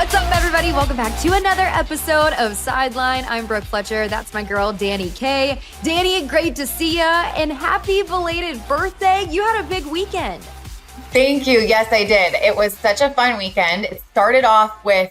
What's up, everybody? Welcome back to another episode of Sidelined. I'm Brooke 𝗏𝗪. That's my girl, Dani K. Dani, great to see ya, and happy belated birthday. You had a big weekend. Thank you. Yes, I did. It was such a fun weekend. It started off with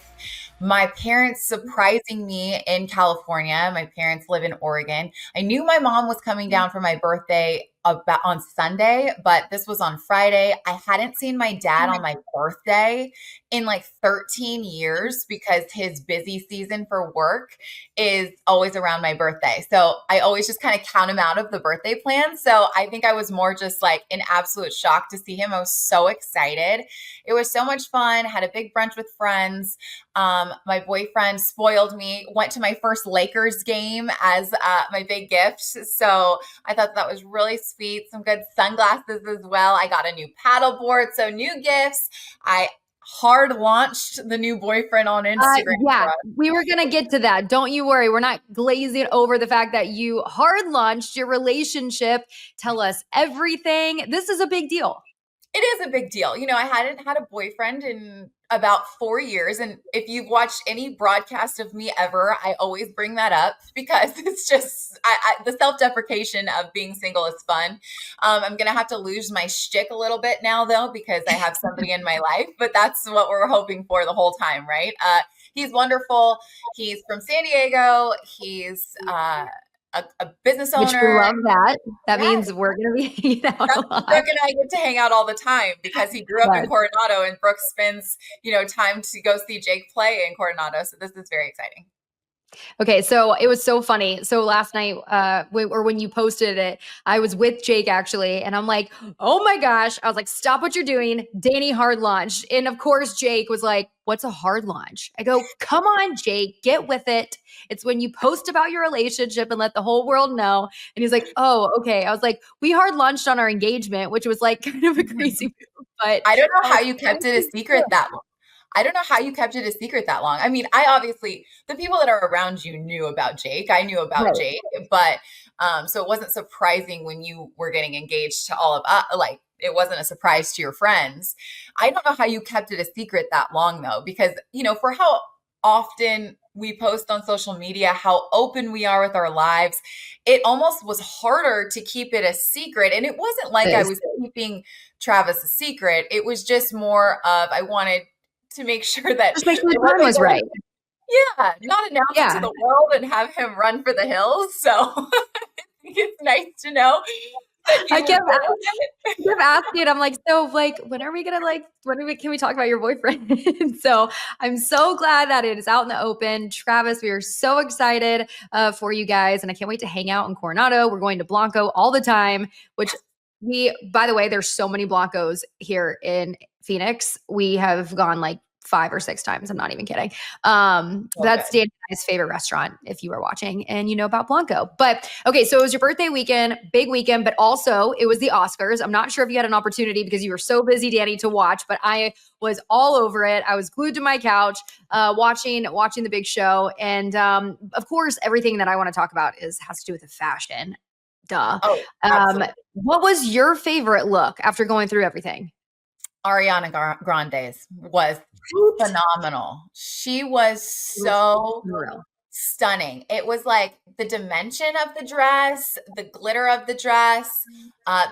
my parents surprising me in California. My parents live in Oregon. I knew my mom was coming down for my birthday on Sunday, but this was on Friday. I hadn't seen my dad on my birthday in like 13 years because his busy season for work is always around my birthday. So I always just kind of count him out of the birthday plan. So I think I was more just like in absolute shock to see him. I was so excited. It was so much fun. Had a big brunch with friends. My boyfriend spoiled me, went to my first Lakers game as my big gift. So I thought that was really sweet. Some good sunglasses as well. I got a new paddle board. So new gifts. I hard launched the new boyfriend on Instagram. Yeah, we were going to get to that. Don't you worry. We're not glazing over the fact that you hard launched your relationship. Tell us everything. This is a big deal. It is a big deal. You know, I hadn't had a boyfriend in about 4 years. And if you've watched any broadcast of me ever, I always bring that up because it's just the self-deprecation of being single is fun. I'm going to have to lose my shtick a little bit now, though, because I have somebody in my life. But that's what we're hoping for the whole time, right? He's wonderful. He's from San Diego. He's a business owner. Which we love that. That means we're going to be hanging out a lot. Brooke and I get to hang out all the time because he grew up in Coronado and Brooke spends, time to go see Jake play in Coronado. So this is very exciting. Okay, so it was so funny. So last night, when you posted it, I was with Jake actually, and I'm like, oh my gosh. I was like, stop what you're doing. Dani hard launched. And of course, Jake was like, what's a hard launch? I go, come on, Jake, get with it. It's when you post about your relationship and let the whole world know. And he's like, oh, okay. I was like, we hard launched on our engagement, which was like kind of a crazy move. But I don't know how you kept it a secret that long. I don't know how you kept it a secret that long. I mean, the people that are around you knew about Jake. I knew about Jake, but so it wasn't surprising when you were getting engaged to all of us. Like, it wasn't a surprise to your friends. I don't know how you kept it a secret that long, though, because, for how often we post on social media, how open we are with our lives, it almost was harder to keep it a secret. And it wasn't like I was keeping Travis a secret. It was just more of, I wanted to make sure that just make sure the time was right. Yeah, not announce it to the world and have him run for the hills. So I think it's nice to know. I kept asking, I'm like, so like, when can we talk about your boyfriend? So I'm so glad that it is out in the open. Travis, we are so excited for you guys. And I can't wait to hang out in Coronado. We're going to Blanco all the time, which by the way, there's so many Blancos here in Phoenix. We have gone like 5 or 6 times. I'm not even kidding. That's Dani and I's favorite restaurant if you are watching and you know about Blanco. But okay, so it was your birthday weekend, big weekend, but also it was the Oscars. I'm not sure if you had an opportunity because you were so busy, Dani, to watch, but I was all over it. I was glued to my couch, watching the big show. And of course, everything that I want to talk about has to do with the fashion. Duh. Oh, what was your favorite look after going through everything? Ariana Grande's was phenomenal. She was so stunning. It was like the dimension of the dress, the glitter of the dress,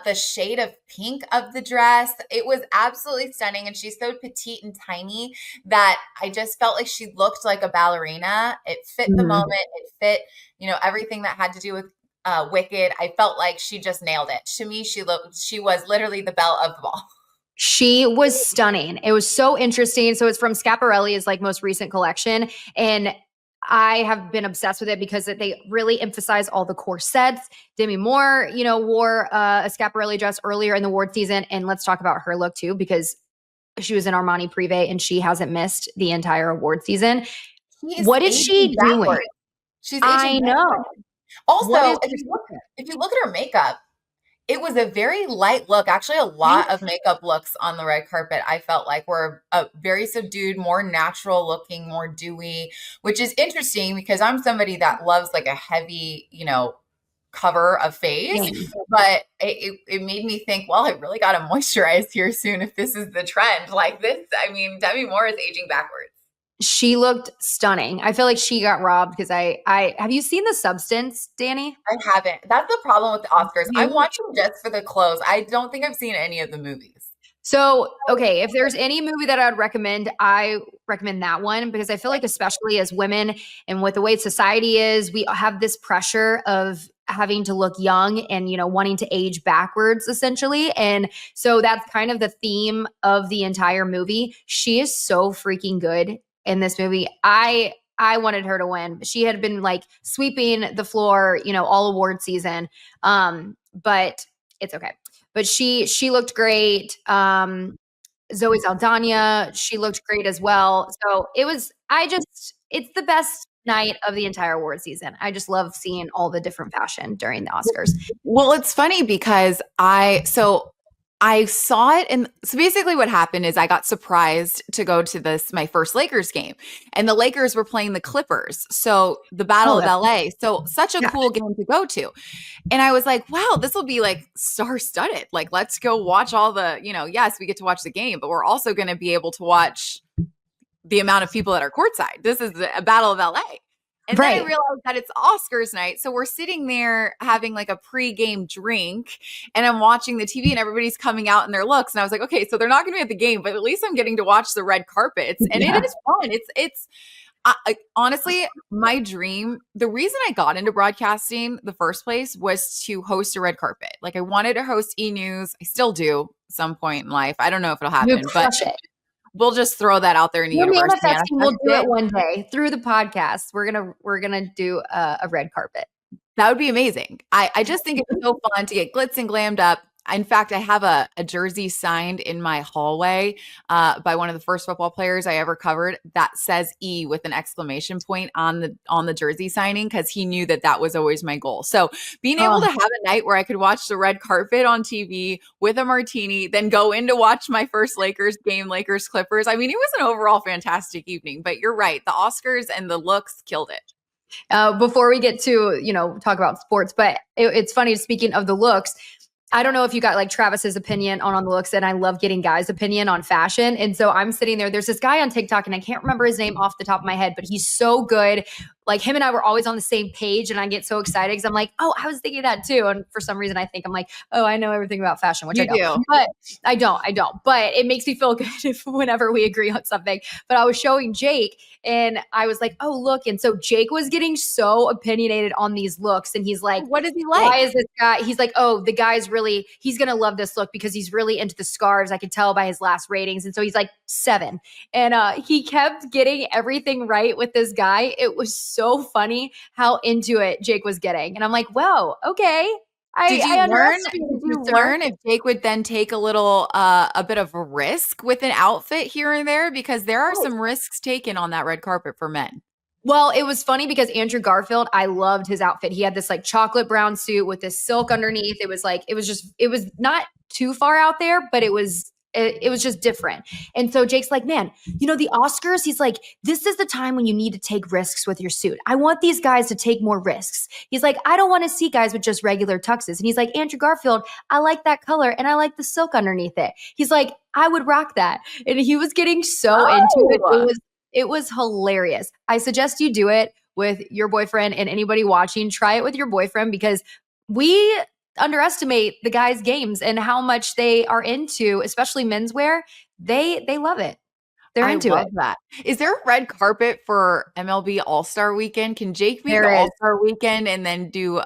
the shade of pink of the dress. It was absolutely stunning. And she's so petite and tiny that I just felt like she looked like a ballerina. It fit the moment. It fit, everything that had to do with Wicked. I felt like she just nailed it. To me, she was literally the belle of the ball. She was stunning. It was so interesting. So it's from 𝗏𝗏𝗏𝗀𝗏's like most recent collection. And I have been obsessed with it because they really emphasize all the corsets. Demi Moore, wore a 𝗏𝗏𝗏𝗀𝗏𝗏 dress earlier in the award season. And let's talk about her look too, because she was in Armani Privé and she hasn't missed the entire award season. What is she doing? She's aging know. Also, if you look at her makeup, it was a very light look. Actually, a lot of makeup looks on the red carpet, I felt like, were very subdued, more natural looking, more dewy, which is interesting because I'm somebody that loves like a heavy, cover of face. But it made me think, well, I really got to moisturize here soon if this is the trend like this. I mean, Demi Moore is aging backwards. She looked stunning. I feel like she got robbed because I have you seen The Substance, Dani? I haven't. That's the problem with the Oscars. I watch them just for the clothes. I don't think I've seen any of the movies. So, okay, if there's any movie that I would recommend, I recommend that one because I feel like especially as women and with the way society is, we have this pressure of having to look young and, wanting to age backwards essentially. And so that's kind of the theme of the entire movie. She is so freaking good in this movie. I wanted her to win. She had been like sweeping the floor, all award season. But it's okay. But she looked great. Zoe Saldana, she looked great as well. So it's the best night of the entire award season. I just love seeing all the different fashion during the Oscars. Well, it's funny because I saw it. And so basically what happened is I got surprised to go to my first Lakers game, and the Lakers were playing the Clippers. So the Battle of LA. So such a cool game to go to. And I was like, wow, this will be like star studded. Like, let's go watch all the, yes, we get to watch the game, but we're also going to be able to watch the amount of people that are courtside. This is a Battle of LA. And then I realized that it's Oscars night. So we're sitting there having like a pre-game drink, and I'm watching the TV and everybody's coming out in their looks. And I was like, okay, so they're not going to be at the game, but at least I'm getting to watch the red carpets. And it is fun. Honestly, my dream, the reason I got into broadcasting the first place was to host a red carpet. Like I wanted to host E-News. I still do at some point in life. I don't know if it'll happen, but we'll just throw that out there in the universe. We'll do it one day through the podcast. We're gonna do a red carpet. That would be amazing. I just think it's so fun to get glitz and glammed up. In fact, I have a jersey signed in my hallway by one of the first football players I ever covered that says E with an exclamation point on the jersey signing, because he knew that was always my goal. So being able to have a night where I could watch the red carpet on TV with a martini, then go in to watch my first Lakers game, Lakers Clippers. I mean, it was an overall fantastic evening, but you're right. The Oscars and the looks killed it. Before we get to, talk about sports, but it's funny, speaking of the looks, I don't know if you got like Travis's opinion on the looks, and I love getting guys' opinion on fashion. And so I'm sitting there, there's this guy on TikTok, and I can't remember his name off the top of my head, but he's so good. Like him and I were always on the same page, and I get so excited because I'm like, oh, I was thinking that too. And for some reason I think I'm like, oh, I know everything about fashion, which I don't. But I don't. But it makes me feel good whenever we agree on something. But I was showing Jake, and I was like, oh, look. And so Jake was getting so opinionated on these looks. And he's like, what is he like? Why is this guy? He's like, oh, the guy's he's going to love this look because he's really into the scarves. I could tell by his last ratings. And so he's like 7. And he kept getting everything right with this guy. It was so funny how into it Jake was getting. And I'm like, wow, okay. Did you learn if Jake would then take a bit of a risk with an outfit here and there? Because there are some risks taken on that red carpet for men. Well, it was funny because Andrew Garfield, I loved his outfit. He had this like chocolate brown suit with this silk underneath. It was not too far out there, but it was just different. And so Jake's like, man, the Oscars, he's like, this is the time when you need to take risks with your suit. I want these guys to take more risks. He's like, I don't want to see guys with just regular tuxes. And he's like, Andrew Garfield, I like that color and I like the silk underneath it. He's like, I would rock that. And he was getting so into it. It was hilarious. I suggest you do it with your boyfriend, and anybody watching, try it with your boyfriend, because we underestimate the guys' games and how much they are into, especially menswear. They love it. They're into it. That. Is there a red carpet for MLB All-Star Weekend? Can Jake make the All-Star Weekend and then do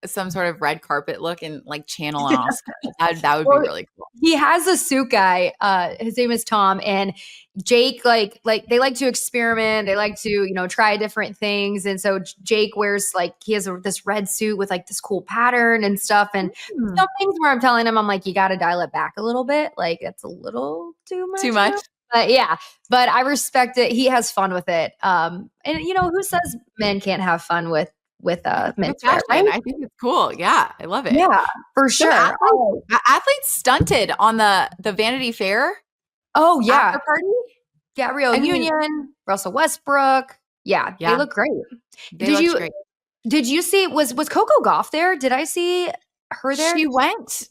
some sort of red carpet look and like channel an Oscar? That would be really cool. He has a suit guy. His name is Tom, and Jake like they like to experiment. They like to try different things, and so Jake wears he has this red suit with like this cool pattern and stuff. And some things where I'm telling him, I'm like, you got to dial it back a little bit. Like it's a little too much. Too much. But yeah, but I respect it. He has fun with it. And who says men can't have fun with men's fashion? Right? I think it's cool. Yeah, I love it. Yeah, for sure. Athletes stunted on the Vanity Fair. Oh yeah, after party. Gabrielle Union, Russell Westbrook. Yeah, they look great. Did you see was Coco Gauff there? Did I see her there? She went.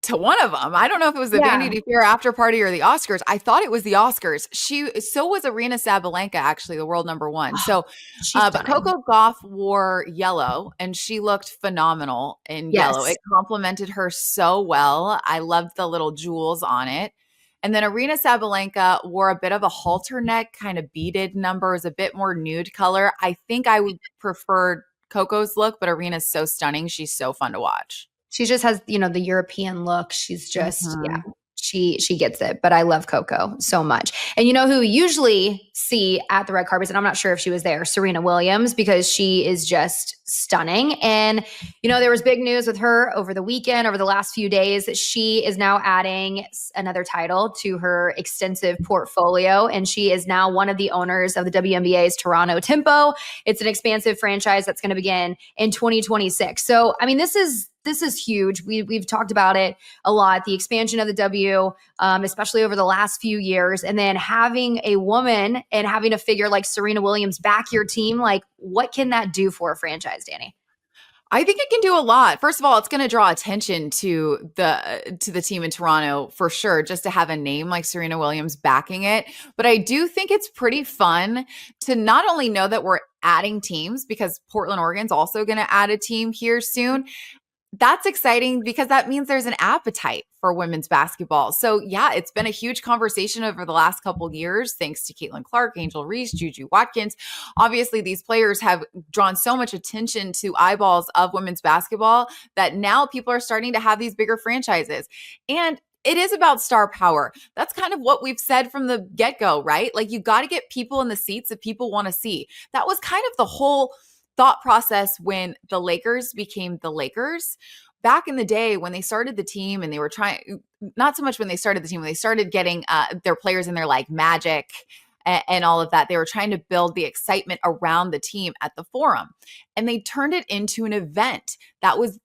to one of them. I don't know if it was the Vanity Fair after party or the Oscars. I thought it was the Oscars. So was 𝗻𝗂𝗓𝗂, actually, the world number one. So, but Coco Gauff wore yellow and she looked phenomenal in yellow. It complemented her so well. I loved the little jewels on it. And then 𝗻𝗂𝗓𝗂 wore a bit of a halter neck, kind of beaded numbers, a bit more nude color. I think I would prefer Coco's look, but 𝗻𝗂's so stunning. She's so fun to watch. She just has, the European look. She's just, she gets it. But I love Coco so much. And you know who we usually see at the red carpets, and I'm not sure if she was there, Serena Williams, because she is just stunning. And, there was big news with her over the weekend, over the last few days. She is now adding another title to her extensive portfolio. And she is now one of the owners of the WNBA's Toronto Tempo. It's an expansive franchise that's going to begin in 2026. So, I mean, this is huge. We've talked about it a lot, the expansion of the W, especially over the last few years. And then having a woman and having a figure like Serena Williams back your team, like what can that do for a franchise, Dani? I think it can do a lot. First of all, it's going to draw attention to the team in Toronto for sure, just to have a name like Serena Williams backing it. But I do think it's pretty fun to not only know that we're adding teams, because Portland, Oregon's also going to add a team here soon. That's exciting because that means there's an appetite for women's basketball. So yeah, it's been a huge conversation over the last couple of years, thanks to Caitlin Clark, Angel Reese, Juju Watkins. Obviously, these players have drawn so much attention to eyeballs of women's basketball that now people are starting to have these bigger franchises. And it is about star power. That's kind of what we've said from the get-go, right? Like you got to get people in the seats that people want to see. That was kind of the whole thought process when the Lakers became the Lakers. Back in the day when they started the team and they were trying, not so much when they started the team, when they started getting their players in there like Magic and all of that, they were trying to build the excitement around the team at the Forum. And they turned it into an event.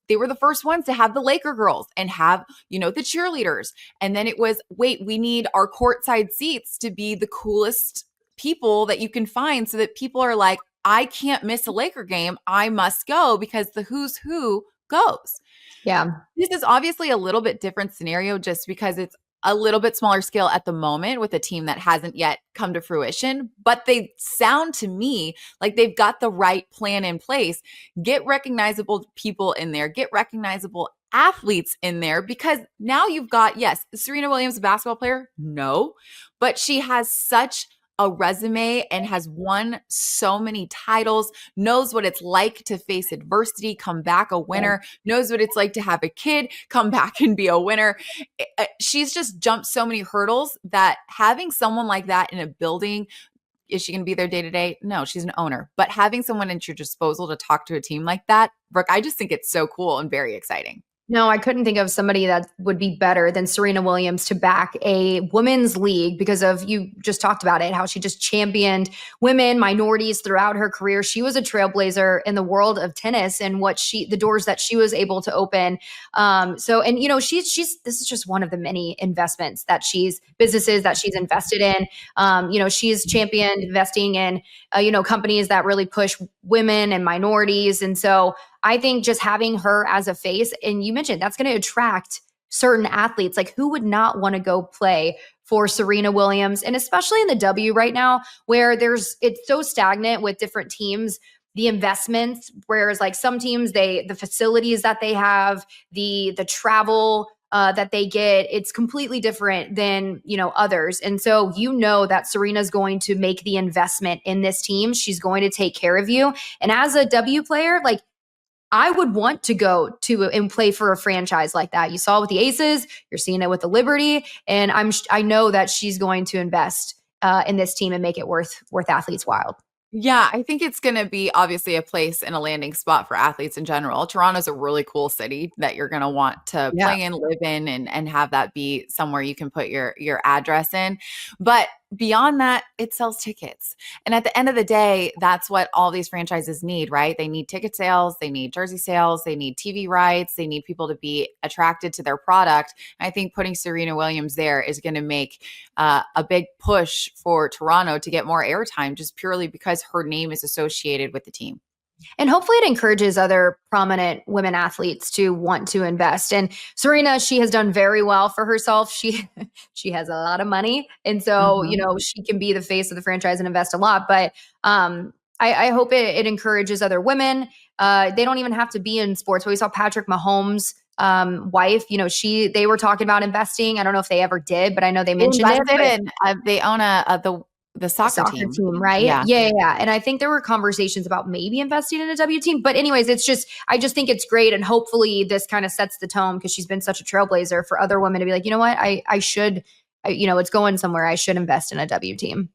They were the first ones to have the Laker girls and have, the cheerleaders. And then it was, wait, we need our courtside seats to be the coolest people that you can find so that people are like, I can't miss a Laker game. I must go because the who's who goes. Yeah. This is obviously a little bit different scenario just because it's a little bit smaller scale at the moment with a team that hasn't yet come to fruition, but they sound to me like they've got the right plan in place. Get recognizable people in there, get recognizable athletes in there, because now you've got, yes, Serena Williams, a basketball player? No, but she has such a resume and has won so many titles, knows what it's like to face adversity, come back a winner, knows what it's like to have a kid, come back and be a winner. She's just jumped so many hurdles that having someone like that in a building, is she going to be there day to day? No, she's an owner. But having someone at your disposal to talk to a team like that, Brooke, I just think it's so cool and very exciting. No, I couldn't think of somebody that would be better than Serena Williams to back a women's league because of, you just talked about it, how she just championed women, minorities throughout her career. She was a trailblazer in the world of tennis and the doors that she was able to open. She's this is just one of the many businesses that she's invested in. She's championed investing in, companies that really push women and minorities. And so I think just having her as a face, and you mentioned that's going to attract certain athletes. Like who would not want to go play for Serena Williams? And especially in the W right now, where it's so stagnant with different teams, the investments, whereas like some teams, the facilities that they have, the travel that they get, it's completely different than, others. And so, that Serena's going to make the investment in this team. She's going to take care of you. And as a W player, like, I would want to go to and play for a franchise like that. You saw it with the Aces, you're seeing it with the Liberty, and I know that she's going to invest in this team and make it worth athletes' while. Yeah, I think it's going to be obviously a place and a landing spot for athletes in general. Toronto's a really cool city that you're going to want to play in, live in, and have that be somewhere you can put your address in. But beyond that, it sells tickets. And at the end of the day, that's what all these franchises need, right? They need ticket sales, they need jersey sales, they need TV rights, they need people to be attracted to their product. And I think putting Serena Williams there is going to make a big push for Toronto to get more airtime just purely because her name is associated with the team. And hopefully it encourages other prominent women athletes to want to invest. And Serena, she has done very well for herself. She has a lot of money. And so, she can be the face of the franchise and invest a lot. But I hope it encourages other women. They don't even have to be in sports. But we saw Patrick Mahomes' wife, they were talking about investing. I don't know if they ever did, but I know they mentioned it. They own the soccer team, right? Yeah. And I think there were conversations about maybe investing in a W team. But anyways, I just think it's great. And hopefully this kind of sets the tone, because she's been such a trailblazer for other women to be like, you know what, I should, it's going somewhere. I should invest in a W team.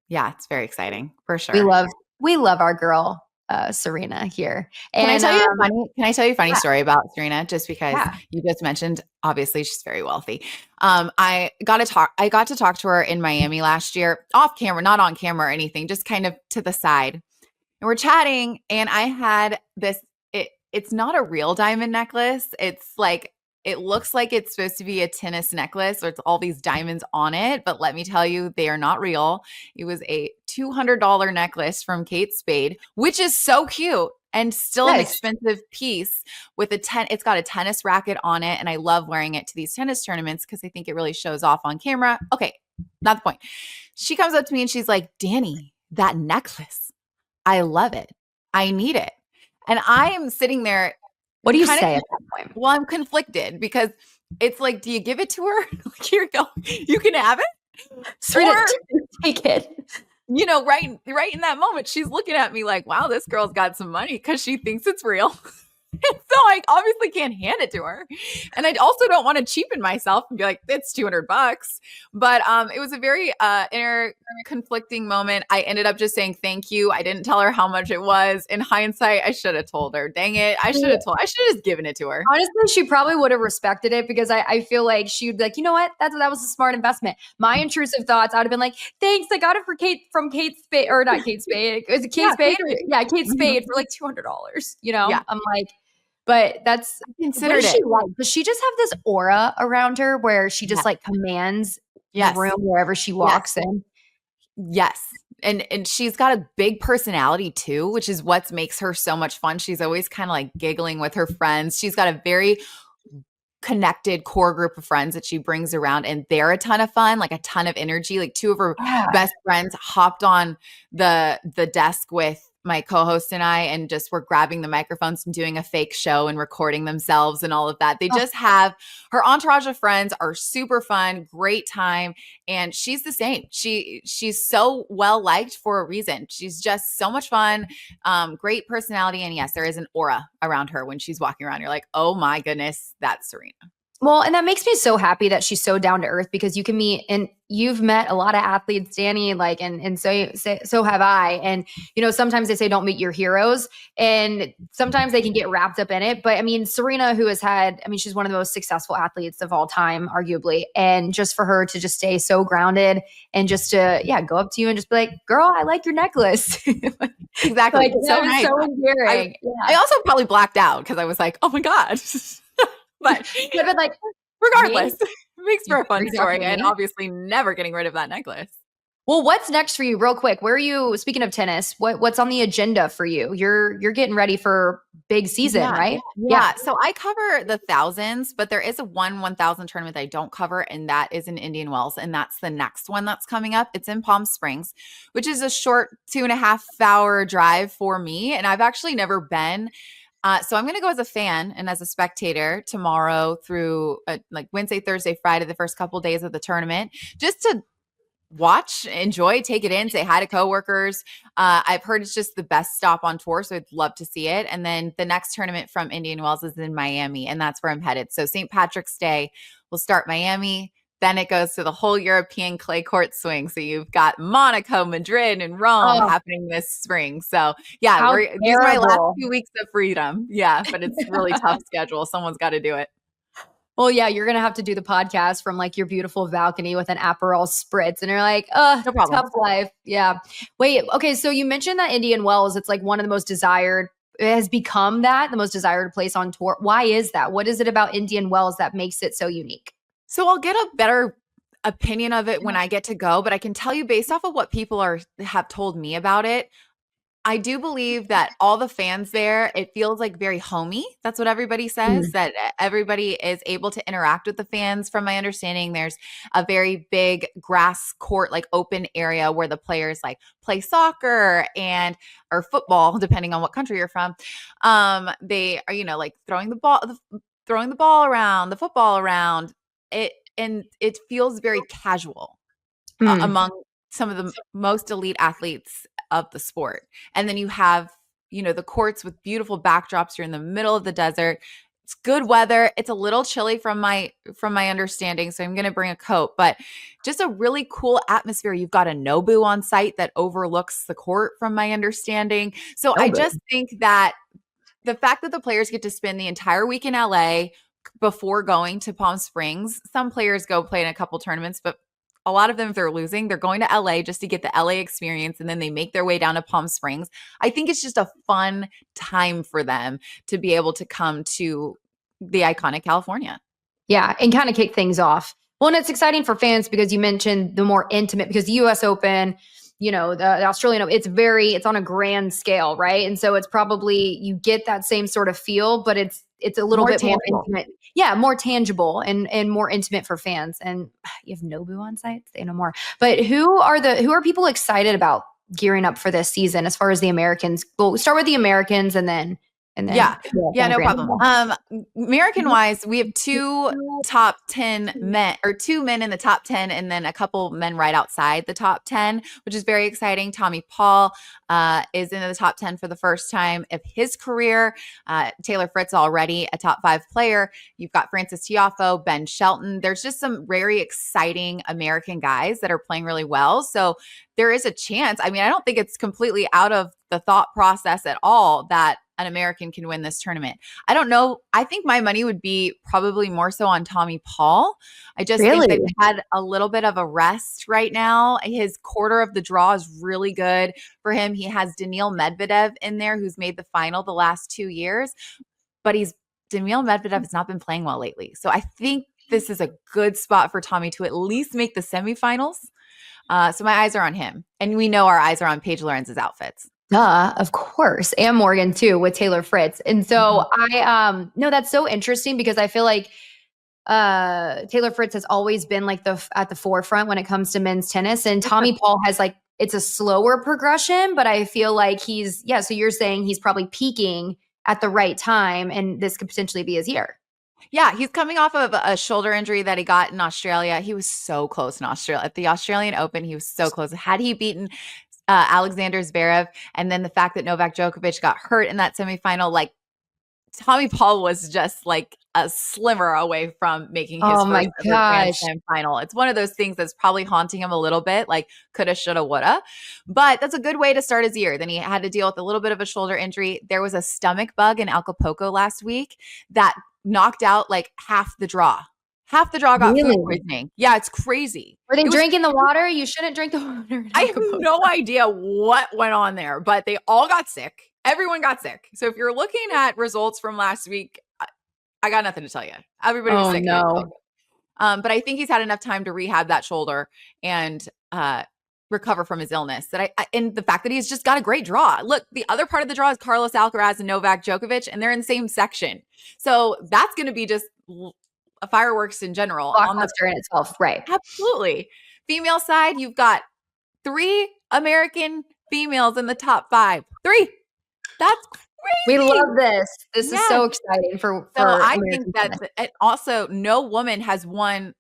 Yeah, it's very exciting for sure. We love our girl, Serena here. And can I tell you a funny story about Serena? Just because you just mentioned, obviously she's very wealthy. I got to talk to her in Miami last year, off camera, not on camera or anything, just kind of to the side. And we're chatting, and I had this, it's not a real diamond necklace. It's like, it looks like it's supposed to be a tennis necklace, or it's all these diamonds on it. But let me tell you, they are not real. It was a $200 necklace from 𝗬𝗍, which is so cute and still an expensive piece with it's got a tennis racket on it. And I love wearing it to these tennis tournaments because I think it really shows off on camera. Okay, not the point. She comes up to me and she's like, Dani, that necklace, I love it. I need it. And I am sitting there. What do you say at that point? Well, I'm conflicted, because it's like, do you give it to her? Like, here you go. You can have it. Serena, take it. Right in that moment, she's looking at me like, wow, this girl's got some money, because she thinks it's real. So I obviously can't hand it to her. And I also don't want to cheapen myself and be like, it's $200. But it was a very inner conflicting moment. I ended up just saying thank you. I didn't tell her how much it was. In hindsight, I should have told her. Dang it. I should have just given it to her. Honestly, she probably would have respected it, because I feel like she would be like, you know what? That was a smart investment. My intrusive thoughts, I would have been like, thanks. I got it from Kate Spade, or not Kate Spade. Is it Kate Spade? Yeah, Kate Spade for like $200. Yeah. I'm like, but that's considered it. Does she just have this aura around her where she just like commands the room wherever she walks in? Yes. And she's got a big personality too, which is what makes her so much fun. She's always kind of like giggling with her friends. She's got a very connected core group of friends that she brings around, and they're a ton of fun, like a ton of energy. Like two of her best friends hopped on the desk with my co-host and I, and just were grabbing the microphones and doing a fake show and recording themselves and all of that. They just have her entourage of friends are super fun, great time. And she's the same. She's so well liked for a reason. She's just so much fun, great personality. And yes, there is an aura around her when she's walking around. You're like, oh my goodness, that's Serena. Well, and that makes me so happy that she's so down to earth, because you can meet, and you've met a lot of athletes, Dani, like, and so have I. And, sometimes they say don't meet your heroes, and sometimes they can get wrapped up in it. But I mean, Serena, who has she's one of the most successful athletes of all time, arguably. And just for her to just stay so grounded and just to, go up to you and just be like, girl, I like your necklace. Exactly. Like, so nice. So endearing. I also probably blacked out because I was like, oh my God. But like, regardless, it makes for a fun story, and obviously never getting rid of that necklace. Well, what's next for you, real quick? Where are you, speaking of tennis, what's on the agenda for you? You're getting ready for big season, right? Yeah. So I cover the thousands, but there is a 1,000 tournament that I don't cover, and that is in Indian Wells. And that's the next one that's coming up. It's in Palm Springs, which is a short 2.5 hour drive for me. And I've actually never been. So I'm going to go as a fan and as a spectator tomorrow through like Wednesday, Thursday, Friday, the first couple of days of the tournament, just to watch, enjoy, take it in, say hi to coworkers. I've heard it's just the best stop on tour, so I'd love to see it. And then the next tournament from Indian Wells is in Miami, and that's where I'm headed. So St. Patrick's Day, we'll start Miami. Then it goes to the whole European clay court swing. So you've got Monaco, Madrid, and Rome happening this spring. So yeah, these are my last 2 weeks of freedom. Yeah, but it's really tough schedule. Someone's got to do it. Well, yeah, you're going to have to do the podcast from like your beautiful balcony with an 𝗂𝗡 spritz. And you're like, no problem. Tough life. Yeah. Wait, okay. So you mentioned that Indian Wells, it's like one of the most desired, it has become the most desired place on tour. Why is that? What is it about Indian Wells that makes it so unique? So I'll get a better opinion of it when I get to go, but I can tell you based off of what people have told me about it, I do believe that all the fans there, it feels like very homey. That's what everybody says, that everybody is able to interact with the fans. From my understanding, there's a very big grass court, like open area where the players like play soccer or football, depending on what country you're from. They are, like throwing the ball around, the football around it. And it feels very casual among some of the most elite athletes of the sport. And then you have, the courts with beautiful backdrops. You're in the middle of the desert. It's good weather. It's a little chilly from my understanding, so I'm going to bring a coat, but just a really cool atmosphere. You've got a Nobu on site that overlooks the court from my understanding. So I just think that the fact that the players get to spend the entire week in LA before going to Palm Springs, some players go play in a couple tournaments, but a lot of them, if they're losing, they're going to LA just to get the LA experience, and then they make their way down to Palm Springs. I think it's just a fun time for them to be able to come to the iconic California. Yeah, and kind of kick things off. Well, and it's exciting for fans because you mentioned the more intimate, because the US Open, the Australian Open, it's on a grand scale, right? And so it's probably, you get that same sort of feel, but it's a little bit more intimate. Yeah, more tangible and more intimate for fans. And you have Nobu on site, say no more. But who are people excited about gearing up for this season as far as the Americans? We'll start with the Americans and then yeah, no problem. American wise, we have two top 10 men, or two men in the top 10, and then a couple men right outside the top 10, which is very exciting. Tommy Paul is in the top 10 for the first time of his career. Taylor Fritz already a top 5 player. You've got Frances Tiafoe, Ben Shelton. There's just some very exciting American guys that are playing really well. So there is a chance. I mean, I don't think it's completely out of the thought process at all that an American can win this tournament. I don't know. I think my money would be probably more so on Tommy Paul. I just think they've had a little bit of a rest right now. His quarter of the draw is really good for him. He has Daniil Medvedev in there, who's made the final the last 2 years, but Daniil Medvedev has not been playing well lately. So I think this is a good spot for Tommy to at least make the semifinals. So my eyes are on him. And we know our eyes are on Paige Lorenz's outfits. Duh, of course. And Morgan too, with Taylor Fritz. And so no, that's so interesting because I feel like Taylor Fritz has always been like at the forefront when it comes to men's tennis. And Tommy Paul has it's a slower progression, but I feel like so you're saying he's probably peaking at the right time and this could potentially be his year. Yeah, he's coming off of a shoulder injury that he got in Australia. He was so close in Australia. At the Australian Open, he was so close. Had he beaten Alexander Zverev, and then the fact that Novak Djokovic got hurt in that semifinal, Tommy Paul was just like a slimmer away from making his first Grand Slam final. It's one of those things that's probably haunting him a little bit, like coulda, shoulda, woulda. But that's a good way to start his year. Then he had to deal with a little bit of a shoulder injury. There was a stomach bug in Acapulco last week that knocked out half the draw. Half the draw got food poisoning. Yeah, it's crazy. Were they drinking the water? You shouldn't drink the water. I have no idea what went on there, but they all got sick. Everyone got sick. So if you're looking at results from last week, I got nothing to tell you. Everybody was sick. No. But I think he's had enough time to rehab that shoulder and recover from his illness. And the fact that he's just got a great draw. Look, the other part of the draw is Carlos Alcaraz and Novak Djokovic, and they're in the same section. So that's going to be just fireworks in general. Blockbuster in itself, right? Absolutely. Female side, you've got 3 American females in the top 5. 3. That's crazy. We love this. This is so exciting for I American think that also no woman has won,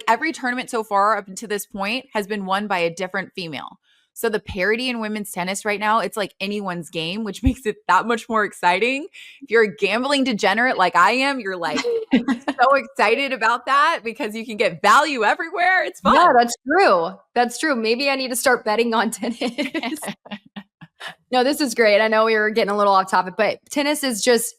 every tournament so far up to this point has been won by a different female. So the parity in women's tennis right now, it's like anyone's game, which makes it that much more exciting. If you're a gambling degenerate like I am, you're so excited about that because you can get value everywhere. It's fun. Yeah, that's true. That's true. Maybe I need to start betting on tennis. No, this is great. I know we were getting a little off topic, but tennis is just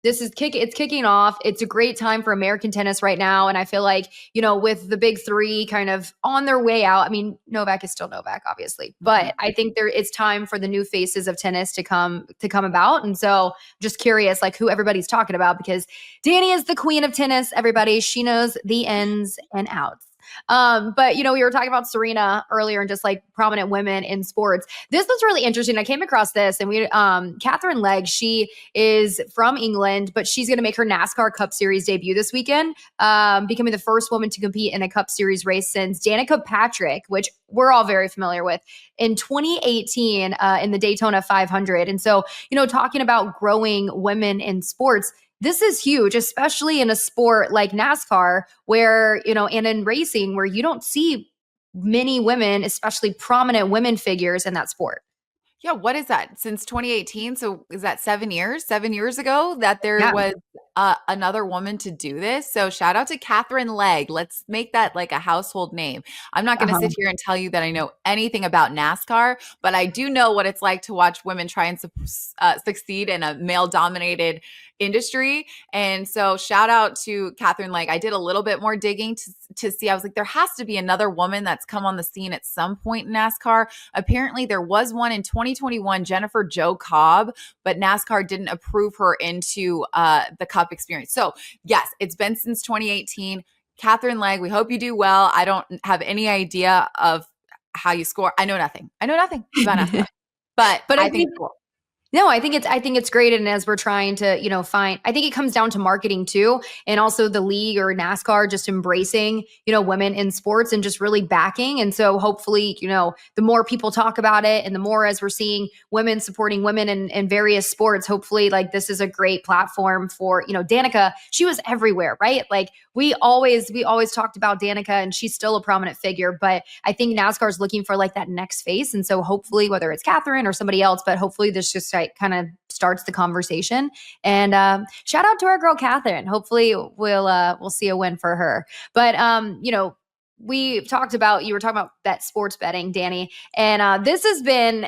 it's kicking off. It's a great time for American tennis right now. And I feel like, with the big 3 kind of on their way out, I mean, Novak is still Novak, obviously, but I think it's time for the new faces of tennis to come about. And so just curious, who everybody's talking about, because Dani is the queen of tennis, everybody. She knows the ins and outs. But we were talking about Serena earlier and just like prominent women in sports. This was really interesting. I came across this, and Katherine Legge, she is from England, but she's going to make her NASCAR Cup Series debut this weekend, becoming the first woman to compete in a Cup Series race since 𝗍𝗂 Patrick, which we're all very familiar with, in 2018 in the Daytona 500. And so, talking about growing women in sports, this is huge, especially in a sport like NASCAR, where, and in racing, where you don't see many women, especially prominent women figures in that sport. Yeah. What is that? Since 2018? So is that 7 years? 7 years ago that there was another woman to do this? So shout out to Katherine Legge. Let's make that like a household name. I'm not going to sit here and tell you that I know anything about NASCAR, but I do know what it's like to watch women try and succeed in a male-dominated industry. And so shout out to Katherine Legge. I did a little bit more digging to see. I was like, there has to be another woman that's come on the scene at some point in NASCAR. Apparently there was one in 2021, Jennifer Jo Cobb, but NASCAR didn't approve her into the Cup experience. So yes, it's been since 2018. Katherine Legge, we hope you do well. I don't have any idea of how you score. I know nothing about NASCAR, but I think it's cool. No, I think it's great. And as we're trying to, I think it comes down to marketing too. And also the league or NASCAR just embracing, women in sports and just really backing. And so hopefully, the more people talk about it and the more as we're seeing women supporting women in various sports, hopefully like this is a great platform for, 𝗍𝗂. She was everywhere, right? Like we always talked about 𝗍𝗂, and she's still a prominent figure, but I think NASCAR is looking for like that next face. And so hopefully, whether it's Katherine or somebody else, but hopefully this just kind of starts the conversation. And shout out to our girl Katherine. Hopefully we'll see a win for her. But we talked about, you were talking about that sports betting, Dani, and this has been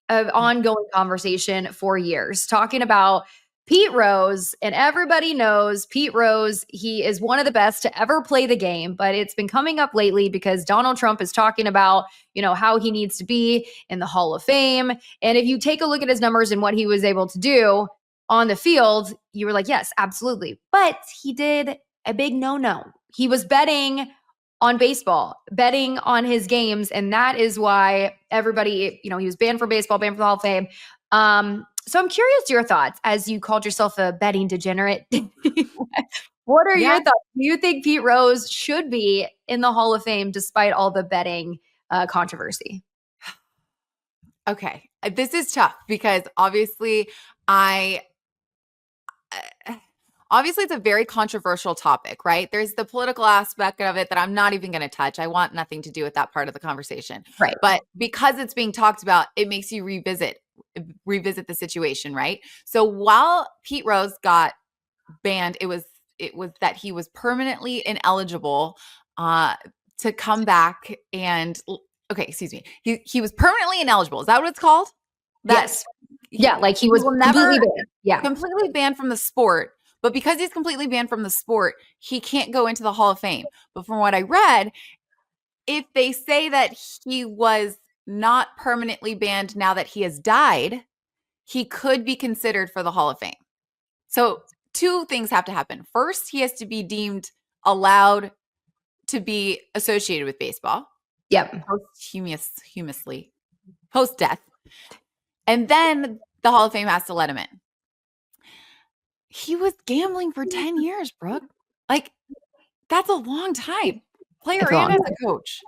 an ongoing conversation for years, talking about Pete Rose. And everybody knows Pete Rose, he is one of the best to ever play the game, but it's been coming up lately because Donald Trump is talking about, how he needs to be in the Hall of Fame. And if you take a look at his numbers and what he was able to do on the field, you were like, yes, absolutely. But he did a big no-no. He was betting on baseball, betting on his games. And that is why everybody, he was banned from baseball, banned from the Hall of Fame. So I'm curious your thoughts, as you called yourself a betting degenerate. What are your thoughts? Do you think Pete Rose should be in the Hall of Fame despite all the betting controversy? Okay. This is tough because obviously it's a very controversial topic, right? There's the political aspect of it that I'm not even going to touch. I want nothing to do with that part of the conversation. Right. But because it's being talked about, it makes you revisit the situation, right? So while Pete Rose got banned, it was that he was permanently ineligible to come back and he was permanently ineligible. Is that what it's called? Yes. Yeah, like he was completely banned. Yeah. Completely banned from the sport. But because he's completely banned from the sport, he can't go into the Hall of Fame. But from what I read, if they say that he was not permanently banned now that he has died, he could be considered for the Hall of Fame. So two things have to happen. First, he has to be deemed allowed to be associated with baseball. Yep. Posthumously, post-death. And then the Hall of Fame has to let him in. He was gambling for 10 years, Brooke. Like, that's a long time. Player and as a coach.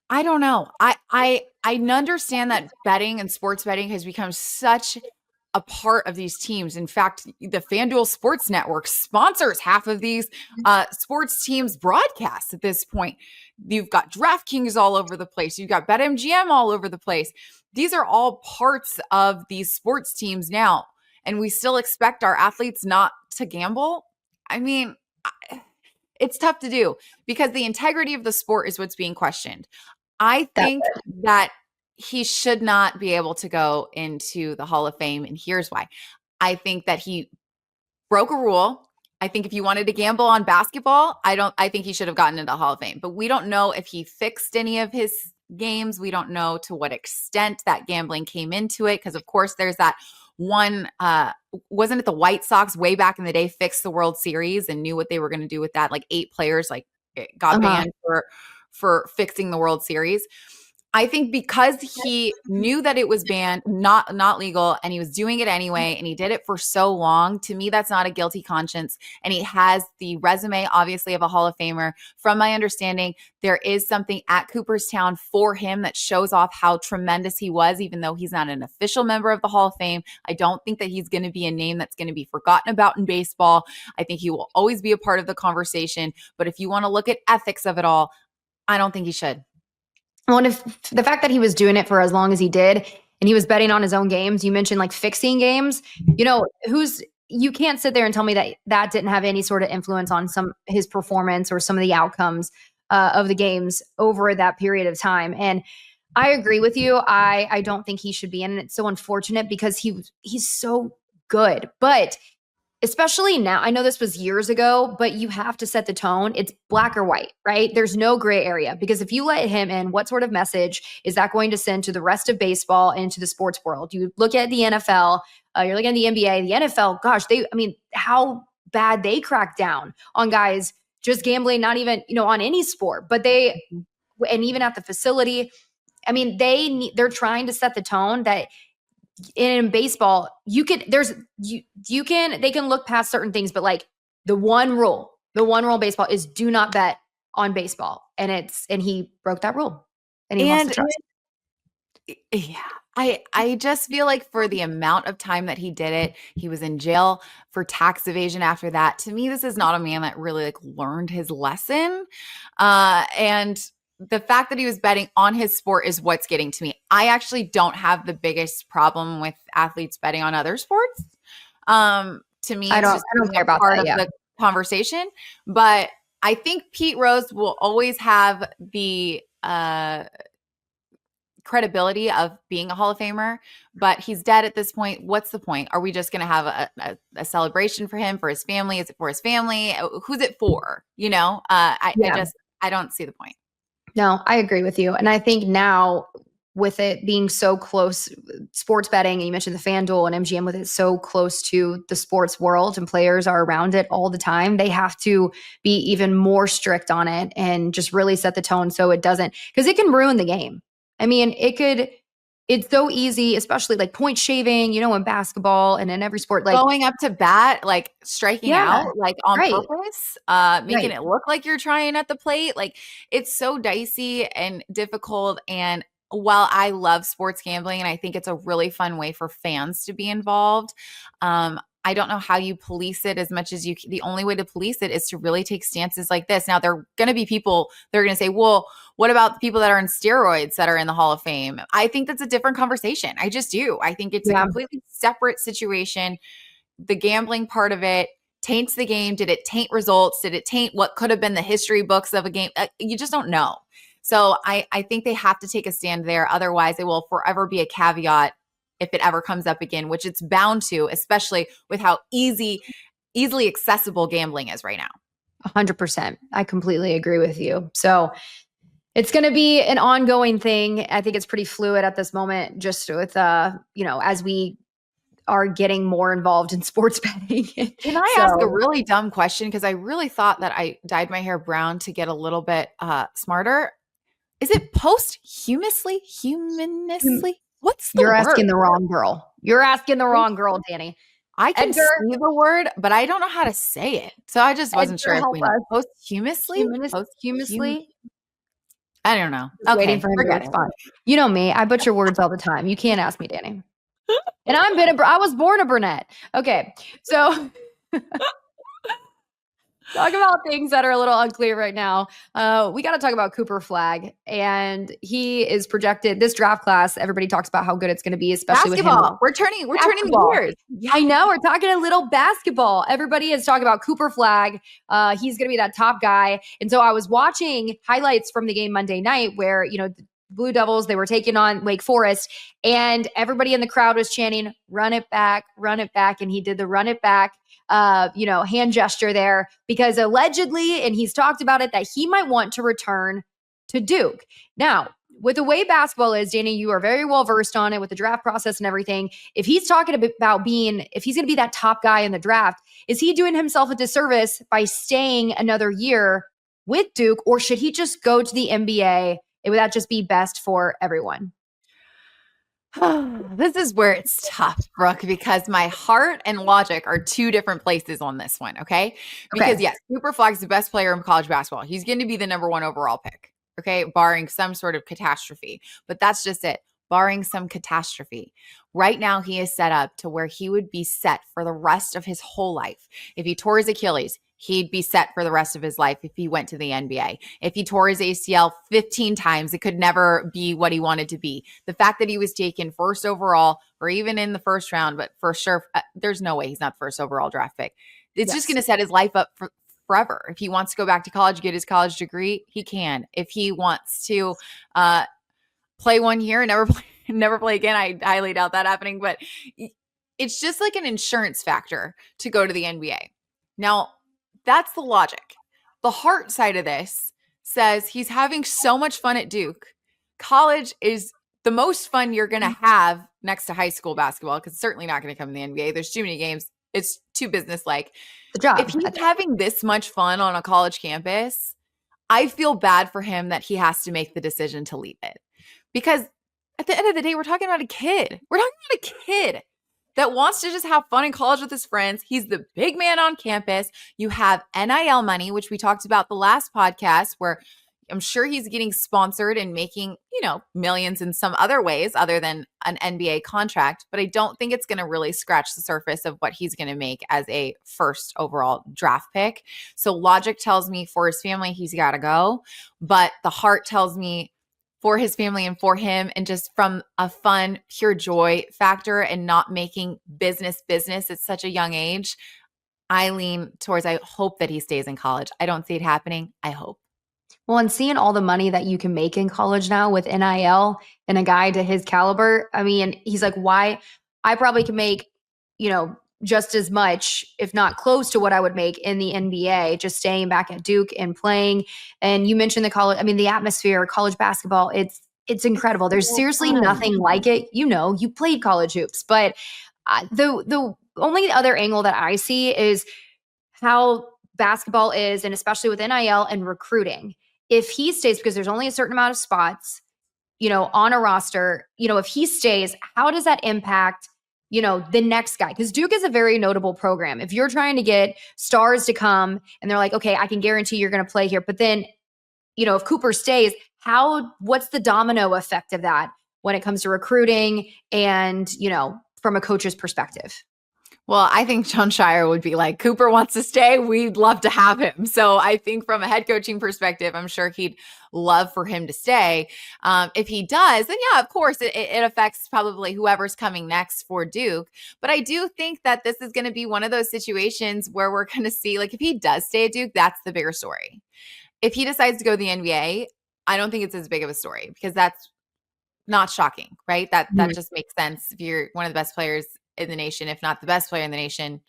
I don't know. I understand that betting and sports betting has become such a part of these teams. In fact, the FanDuel Sports Network sponsors half of these sports teams' broadcasts at this point. You've got DraftKings all over the place. You've got BetMGM all over the place. These are all parts of these sports teams now. And we still expect our athletes not to gamble. I mean, it's tough to do because the integrity of the sport is what's being questioned. I think that he should not be able to go into the Hall of Fame. And here's why. I think that he broke a rule. I think if you wanted to gamble on basketball, I think he should have gotten into the Hall of Fame. But we don't know if he fixed any of his games. We don't know to what extent that gambling came into it. Because of course there's that one, wasn't it the White Sox way back in the day fixed the World Series and knew what they were going to do with that? Like 8 players like got banned for fixing the World Series. I think because he knew that it was banned, not legal, and he was doing it anyway, and he did it for so long, to me, that's not a guilty conscience. And he has the resume, obviously, of a Hall of Famer. From my understanding, there is something at Cooperstown for him that shows off how tremendous he was, even though he's not an official member of the Hall of Fame. I don't think that he's going to be a name that's going to be forgotten about in baseball. I think he will always be a part of the conversation. But if you want to look at ethics of it all, I don't think he should. Well, and if the fact that he was doing it for as long as he did, and he was betting on his own games, you mentioned like fixing games, you can't sit there and tell me that didn't have any sort of influence on his performance or some of the outcomes of the games over that period of time. And I agree with you. I don't think he should be in, and it's so unfortunate because he's so good. But especially now, I know this was years ago, but you have to set the tone. It's black or white, right? There's no gray area, because if you let him in, what sort of message is that going to send to the rest of baseball and to the sports world? You look at the NFL, you're looking at the NBA, the NFL, gosh, how bad they crack down on guys just gambling, not even, on any sport, but and even at the facility, they're trying to set the tone that in baseball, they can look past certain things, but like the one rule in baseball is do not bet on baseball. And he broke that rule, and he wants to trust. Yeah. I just feel like for the amount of time that he did it, he was in jail for tax evasion after that. To me, this is not a man that really learned his lesson. And the fact that he was betting on his sport is what's getting to me. I actually don't have the biggest problem with athletes betting on other sports. To me, I don't care about part of the conversation. But I think Pete Rose will always have the credibility of being a Hall of Famer, but he's dead at this point. What's the point? Are we just going to have a celebration for him, for his family? Is it for his family? Who's it for? I don't see the point. No, I agree with you. And I think now, with it being so close, sports betting, and you mentioned the FanDuel and MGM, with it so close to the sports world and players are around it all the time, they have to be even more strict on it and just really set the tone so it doesn't, because it can ruin the game. It's so easy, especially like point shaving, in basketball and in every sport, like going up to bat, like striking out, like on purpose, making it look like you're trying at the plate. Like, it's so dicey and difficult. And while I love sports gambling, and I think it's a really fun way for fans to be involved, I don't know how you police it as much as you can. The only way to police it is to really take stances like this. Now, there are going to be people that are going to say, well, what about the people that are in steroids that are in the Hall of Fame? I think that's a different conversation. I just do. I think it's a completely separate situation. The gambling part of it taints the game. Did it taint results? Did it taint what could have been the history books of a game? You just don't know. So I think they have to take a stand there. Otherwise, it will forever be a caveat if it ever comes up again, which it's bound to, especially with how easily accessible gambling is right now. 100%. I completely agree with you. So it's going to be an ongoing thing. I think it's pretty fluid at this moment, just with, as we are getting more involved in sports betting. Can I ask a really dumb question? Because I really thought that I dyed my hair brown to get a little bit smarter. Is it posthumously? What's the word? You're asking the wrong girl. You're asking the wrong girl, Dani. I can see the word, but I don't know how to say it. So I just wasn't sure if we know. Posthumously? Posthumously? I don't know. Okay, waiting for him to respond. You know me. I butcher words all the time. You can't ask me, Dani. And I was born a brunette. Okay, so talk about things that are a little unclear right now. We got to talk about Cooper Flagg, and he is projected this draft class. Everybody talks about how good it's going to be, especially basketball. With him. We're turning the gears. Yeah. I know. We're talking a little basketball. Everybody is talking about Cooper Flagg. He's going to be that top guy. And so I was watching highlights from the game Monday night where, the Blue Devils, they were taking on Wake Forest, and everybody in the crowd was chanting, run it back, run it back. And he did the run it back, hand gesture there, because allegedly, and he's talked about it, that he might want to return to Duke. Now, with the way basketball is, Dani, you are very well versed on it with the draft process and everything. If he's talking about if he's going to be that top guy in the draft, is he doing himself a disservice by staying another year with Duke, or should he just go to the NBA? Would that just be best for everyone? This is where it's tough, Brooke, because my heart and logic are two different places on this one, okay? Because yes, Cooper Flagg is the best player in college basketball. He's going to be the number 1 overall pick, okay? Barring some sort of catastrophe. But that's just it. Barring some catastrophe. Right now, he is set up to where he would be set for the rest of his whole life. If he tore his Achilles, he'd be set for the rest of his life if he went to the NBA. If he tore his ACL 15 times, it could never be what he wanted to be. The fact that he was taken first overall or even in the first round, but for sure, there's no way he's not the first overall draft pick. It's just going to set his life up for forever. If he wants to go back to college, get his college degree, he can. If he wants to play 1 year and never play again, I highly doubt that happening, but it's just like an insurance factor to go to the NBA. Now, that's the logic. The heart side of this says he's having so much fun at Duke. College is the most fun you're going to have next to high school basketball, because it's certainly not going to come in the NBA. There's too many games. It's too business-like. The job. If he's having this much fun on a college campus, I feel bad for him that he has to make the decision to leave it. Because at the end of the day, we're talking about a kid. We're talking about a kid that wants to just have fun in college with his friends. He's the big man on campus. You have NIL money, which we talked about the last podcast, where I'm sure he's getting sponsored and making, millions in some other ways other than an NBA contract. But I don't think it's going to really scratch the surface of what he's going to make as a first overall draft pick. So logic tells me for his family, he's got to go. But the heart tells me for his family and for him, and just from a fun, pure joy factor and not making business at such a young age, I lean towards, I hope that he stays in college. I don't see it happening. I hope. Well, and seeing all the money that you can make in college now with NIL and a guy to his caliber, I mean, he's like, why? I probably can make, just as much, if not close to what I would make in the NBA, just staying back at Duke and playing. And you mentioned the atmosphere, college basketball, it's incredible. There's seriously nothing like it. You played college hoops, but the only other angle that I see is how basketball is, and especially with NIL and recruiting. If he stays, because there's only a certain amount of spots, on a roster, if he stays, how does that impact the next guy? Because Duke is a very notable program. If you're trying to get stars to come and they're like, okay, I can guarantee you're going to play here. But then, if Cooper stays, what's the domino effect of that when it comes to recruiting and, from a coach's perspective? Well, I think Jon Scheyer would be like, Cooper wants to stay. We'd love to have him. So I think from a head coaching perspective, I'm sure he'd love for him to stay. If he does, then yeah, of course, it affects probably whoever's coming next for Duke. But I do think that this is going to be one of those situations where we're going to see, like, if he does stay at Duke, that's the bigger story. If he decides to go to the NBA, I don't think it's as big of a story, because that's not shocking, right? That just makes sense. If you're one of the best players in the nation, if not the best player in the nation,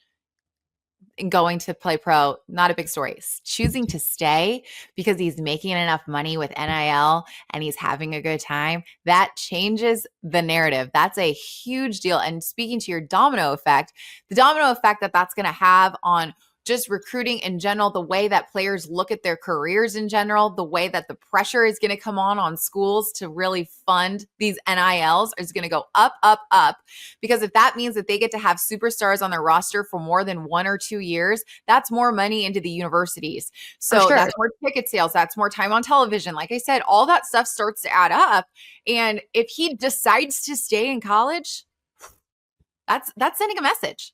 and going to play pro, not a big story. Choosing to stay because he's making enough money with NIL and he's having a good time, that changes the narrative. That's a huge deal. And speaking to your domino effect, the domino effect that's going to have on just recruiting in general, the way that players look at their careers in general, the way that the pressure is going to come on schools to really fund these NILs is going to go up, up, up. Because if that means that they get to have superstars on their roster for more than 1 or 2 years, that's more money into the universities. So that's more ticket sales. That's more time on television. Like I said, all that stuff starts to add up. And if he decides to stay in college, that's sending a message.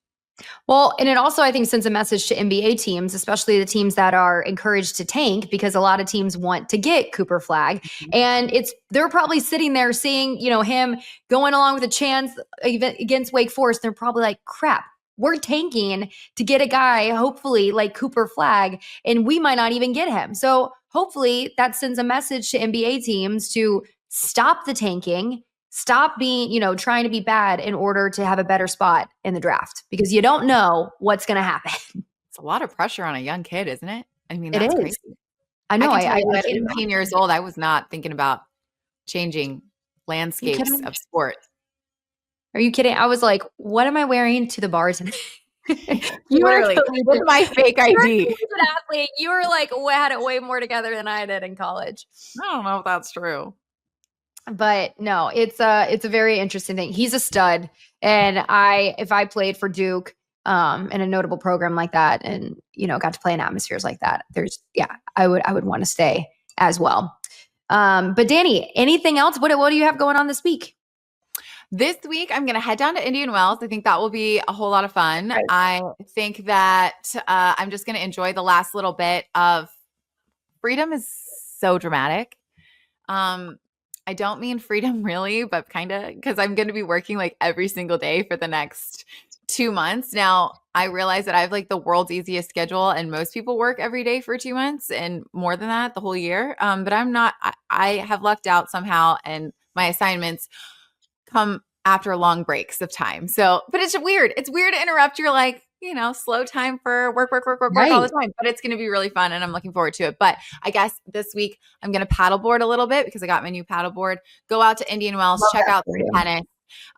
Well, and it also, I think, sends a message to NBA teams, especially the teams that are encouraged to tank, because a lot of teams want to get Cooper Flagg. And they're probably sitting there seeing, him going along with a chance against Wake Forest. They're probably like, crap, we're tanking to get a guy, hopefully, like Cooper Flagg, and we might not even get him. So hopefully that sends a message to NBA teams to stop the tanking. Stop being, trying to be bad in order to have a better spot in the draft, because you don't know what's going to happen. It's a lot of pressure on a young kid, isn't it? I mean, that's crazy. I know. At 18 years old, I was not thinking about changing landscapes of sport. Are you kidding? I was like, what am I wearing to the bar tonight? You were Literally, with my fake you were a ID. collegiate athlete. You were like had it way more together than I did in college. I don't know if that's true. But no, it's a very interesting thing. He's a stud. And if I played for Duke in a notable program like that and, got to play in atmospheres like that, I would want to stay as well. But Dani, anything else? What do you have going on this week? This week, I'm going to head down to Indian Wells. I think that will be a whole lot of fun. Right. I think that I'm just going to enjoy the last little bit of freedom is so dramatic. I don't mean freedom really, but kind of because I'm going to be working like every single day for the next 2 months. Now, I realize that I have like the world's easiest schedule and most people work every day for 2 months and more than that the whole year. But I'm not, I have lucked out somehow and my assignments come after long breaks of time. So, but it's weird. It's weird to interrupt your like, slow time for work right. all the time, but it's going to be really fun and I'm looking forward to it. But I guess this week I'm going to paddleboard a little bit because I got my new paddleboard, go out to Indian Wells, check out some tennis,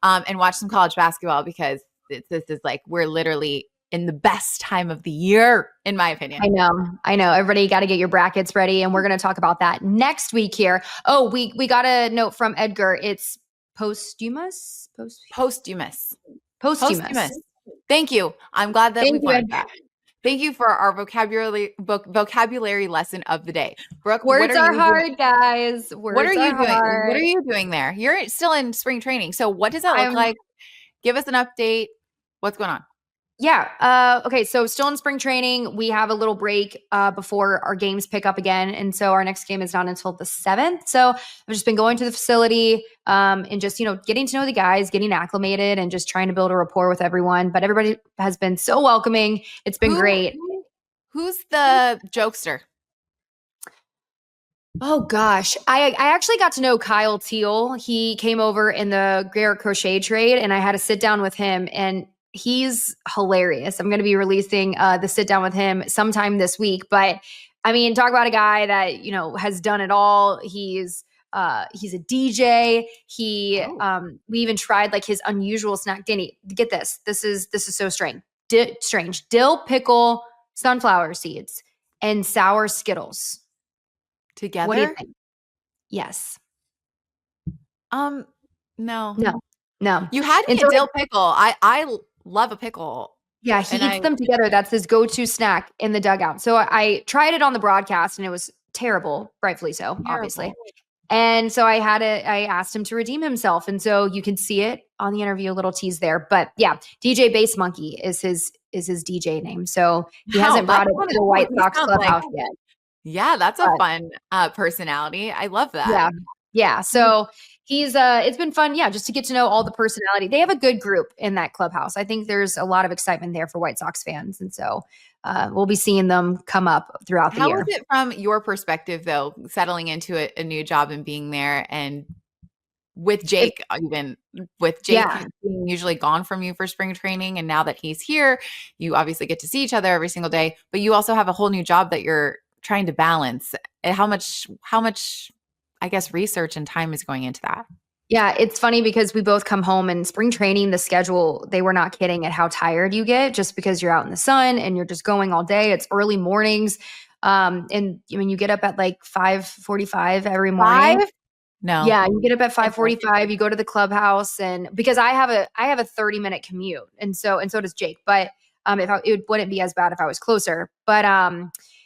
and watch some college basketball because this is like, we're literally in the best time of the year, in my opinion. I know. Everybody got to get your brackets ready. And we're going to talk about that next week here. Oh, we got a note from Edgar. It's posthumous. Thank you. I'm glad that we've learned that. Thank you for our vocabulary lesson of the day. Brooke, words are hard, guys. What are you doing? What are you doing there? You're still in spring training. So what does that look like? Give us an update. What's going on? Yeah. Okay. So still in spring training. We have a little break before our games pick up again. And so our next game is not until the 7th. So I've just been going to the facility and just, getting to know the guys, getting acclimated and just trying to build a rapport with everyone. But everybody has been so welcoming. It's been great. Who's the jokester? Oh gosh. I actually got to know 𝗁𝗲. He came over in the Garrett crochet trade and I had to sit down with him and he's hilarious. I'm going to be releasing the sit down with him sometime this week. But I mean, talk about a guy that, has done it all. He's a DJ. We even tried like his unusual snack. Dani, get this. This is so strange. Dill pickle, sunflower seeds, and sour Skittles. Together? What do you think? Yes. No. You had me a dill pickle. I love a pickle. Yeah, he eats them together. That's his go-to snack in the dugout. So I tried it on the broadcast and it was terrible, rightfully so, obviously. And so I asked him to redeem himself. And so you can see it on the interview, a little tease there. But yeah, DJ Bass Monkey is his DJ name. So he hasn't brought it to the White Sox clubhouse yet. Yeah, that's a fun personality. I love that. Yeah. So it's been fun. Yeah. Just to get to know all the personality. They have a good group in that clubhouse. I think there's a lot of excitement there for White Sox fans. And so we'll be seeing them come up throughout the year. How is it from your perspective though, settling into a new job and being there and with Jake, being usually gone from you for spring training. And now that he's here, you obviously get to see each other every single day, but you also have a whole new job that you're trying to balance. How much, I guess, research and time is going into that? Yeah, it's funny because we both come home and spring training, the schedule, they were not kidding at how tired you get just because you're out in the sun and you're just going all day. It's early mornings. And I mean, you get up at like 5:45 every morning. 5? No. Yeah, you get up at 5:45, you go to the clubhouse and because I have a 30-minute commute and so does Jake, but it wouldn't be as bad if I was closer. But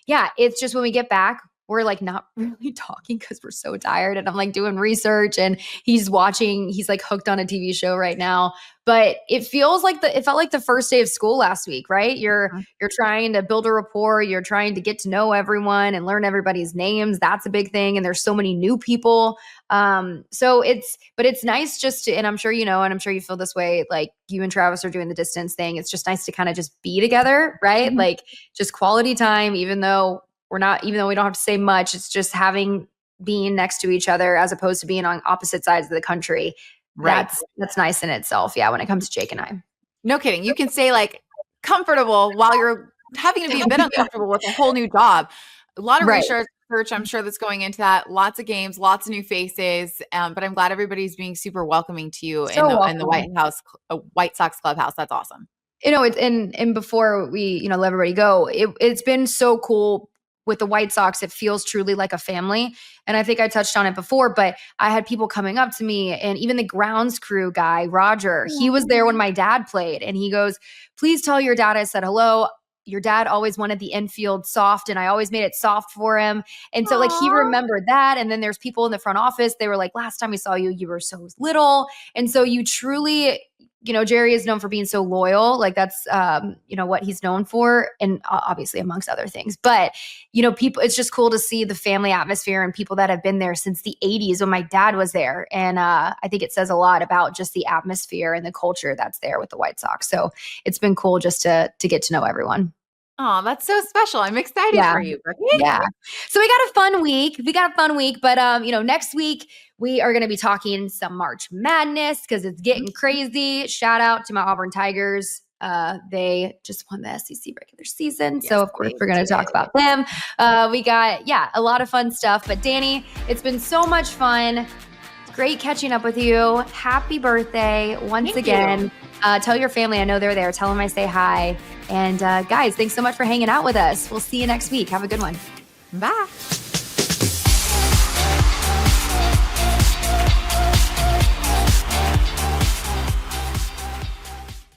yeah, it's just when we get back, we're like not really talking because we're so tired and I'm like doing research and he's like hooked on a TV show right now. But it felt like the first day of school last week, right? You're trying to build a rapport. You're trying to get to know everyone and learn everybody's names. That's a big thing. And there's so many new people. So it's nice just to, and I'm sure, and I'm sure you feel this way, like you and Travis are doing the distance thing. It's just nice to kind of just be together, right? Mm-hmm. Like just quality time, even though we don't have to say much, it's just being next to each other as opposed to being on opposite sides of the country. Right. That's nice in itself. Yeah. When it comes to Jake and I. No kidding. You can say like comfortable while you're having to be a bit uncomfortable with a whole new job. A lot of research, I'm sure, that's going into that. Lots of games, lots of new faces. But I'm glad everybody's being super welcoming to you in the White Sox clubhouse. That's awesome. and before we, let everybody go, it's been so cool with the White Sox. It feels truly like a family. And I think I touched on it before, but I had people coming up to me, and even the grounds crew guy, Roger, he was there when my dad played, and he goes, "Please tell your dad I said hello. Your dad always wanted the infield soft, and I always made it soft for him." And so he remembered that. And then there's people in the front office. They were like, "Last time we saw you, you were so little." And so you truly, Jerry is known for being so loyal. Like that's, what he's known for, and obviously amongst other things. But, people, it's just cool to see the family atmosphere and people that have been there since the 80s when my dad was there. And I think it says a lot about just the atmosphere and the culture that's there with the White Sox. So it's been cool just to get to know everyone. Oh, that's so special. I'm excited for you, Brooke. Yeah. So we got a fun week. But, next week we are going to be talking some March Madness because it's getting crazy. Shout out to my Auburn Tigers. They just won the SEC regular season. Yes, so of course we're going to talk about them. We got, a lot of fun stuff. But Dani, it's been so much fun. Great catching up with you. Happy birthday once again. Tell your family I know they're there. Tell them I say hi. And guys, thanks so much for hanging out with us. We'll see you next week. Have a good one. Bye.